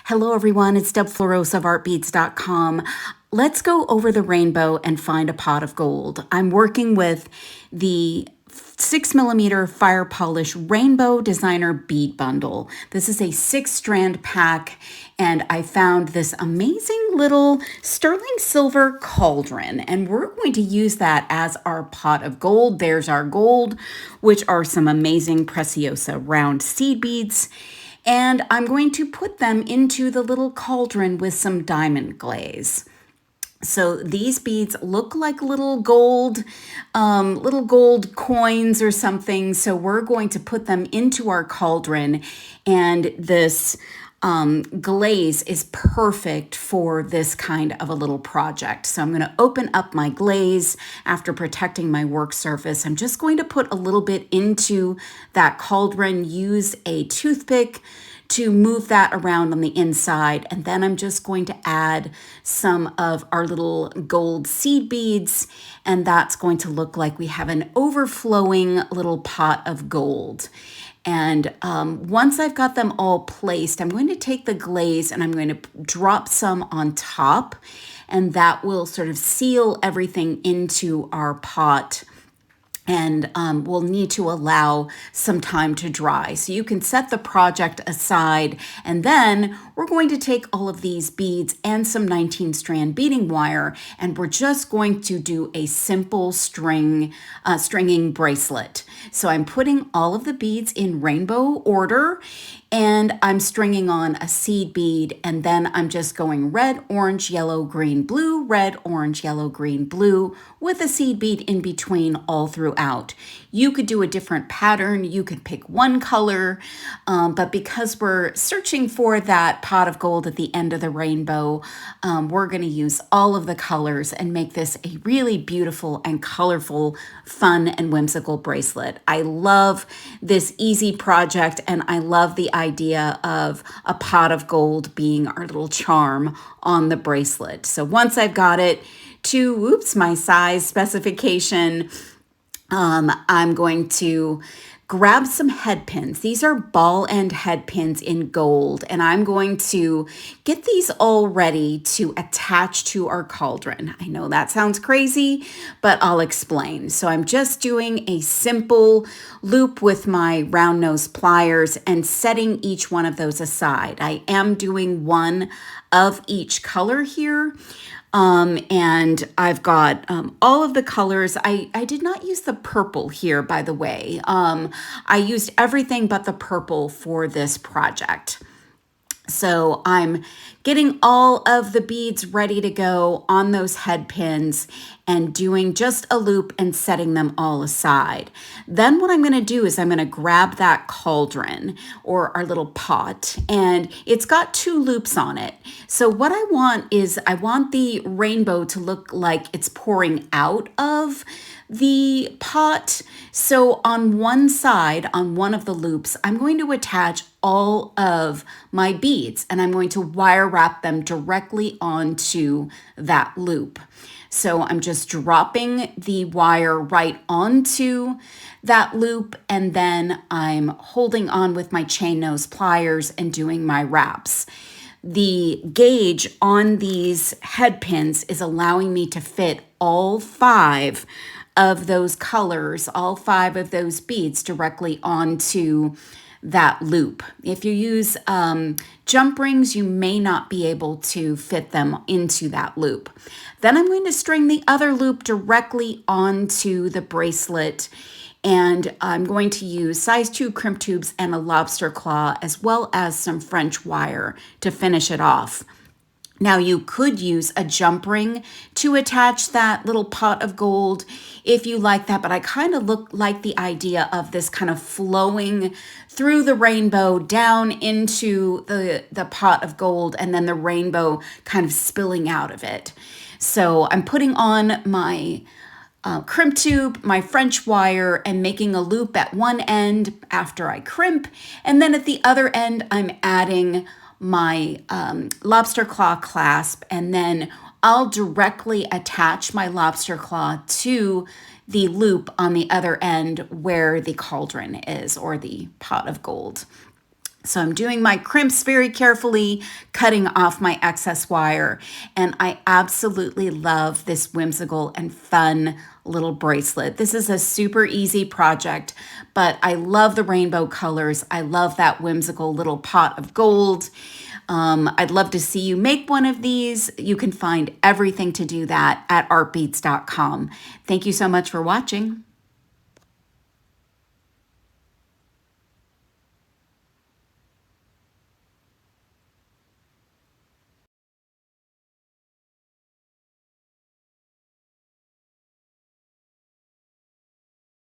Hello everyone, it's Deb Floros of artbeads.com. Let's go over the rainbow and find a pot of gold. I'm working with the 6mm fire polish rainbow designer bead bundle. This is a 6-strand pack, and I found this amazing little sterling silver cauldron, and we're going to use that as our pot of gold. There's our gold, which are some amazing Preciosa round seed beads. And I'm going to put them into the little cauldron with some diamond glaze. So these beads look like little gold coins or something. So we're going to put them into our cauldron, and this glaze is perfect for this kind of a little project. So I'm going to open up my glaze after protecting my work surface. I'm just going to put a little bit into that cauldron, use a toothpick to move that around on the inside. And then I'm just going to add some of our little gold seed beads. And that's going to look like we have an overflowing little pot of gold. And once I've got them all placed, I'm going to take the glaze and I'm going to drop some on top, and that will sort of seal everything into our pot. And we'll need to allow some time to dry. So you can set the project aside, and then we're going to take all of these beads and some 19-strand beading wire, and we're just going to do a simple stringing bracelet. So I'm putting all of the beads in rainbow order, and I'm stringing on a seed bead, and then I'm just going red, orange, yellow, green, blue, red, orange, yellow, green, blue, with a seed bead in between all throughout. You could do a different pattern. You could pick one color, but because we're searching for that pot of gold at the end of the rainbow, we're going to use all of the colors and make this a really beautiful and colorful, fun and whimsical bracelet. I love this easy project, and I love the idea of a pot of gold being our little charm on the bracelet. So once I've got it to, my size specification, I'm going to grab some head pins. These are ball end head pins in gold, and I'm going to get these all ready to attach to our cauldron. I know that sounds crazy, but I'll explain. So I'm just doing a simple loop with my round nose pliers and setting each one of those aside. I am doing one of each color here. And I've got all of the colors. I did not use the purple here, by the way. I used everything but the purple for this project. So I'm getting all of the beads ready to go on those head pins and doing just a loop and setting them all aside. Then what I'm going to do is I'm going to grab that cauldron or our little pot, and it's got 2 loops on it. So what I want is I want the rainbow to look like it's pouring out of the pot. So on one side, on one of the loops, I'm going to attach all of my beads, and I'm going to wire wrap them directly onto that loop. So I'm just dropping the wire right onto that loop, and then I'm holding on with my chain nose pliers and doing my wraps. The gauge on these head pins is allowing me to fit all 5 of those colors, all 5 of those beads directly onto that loop. If you use jump rings, you may not be able to fit them into that loop. Then I'm going to string the other loop directly onto the bracelet, and I'm going to use size 2 crimp tubes and a lobster claw, as well as some French wire to finish it off. Now you could use a jump ring to attach that little pot of gold if you like that, but I kind of like the idea of this kind of flowing through the rainbow down into the pot of gold, and then the rainbow kind of spilling out of it. So I'm putting on my crimp tube, my French wire, and making a loop at one end after I crimp, and then at the other end I'm adding my lobster claw clasp, and then I'll directly attach my lobster claw to the loop on the other end where the cauldron is, or the pot of gold. So I'm doing my crimps very carefully, cutting off my excess wire. And I absolutely love this whimsical and fun little bracelet. This is a super easy project, but I love the rainbow colors. I love that whimsical little pot of gold. I'd love to see you make one of these. You can find everything to do that at artbeads.com. Thank you so much for watching.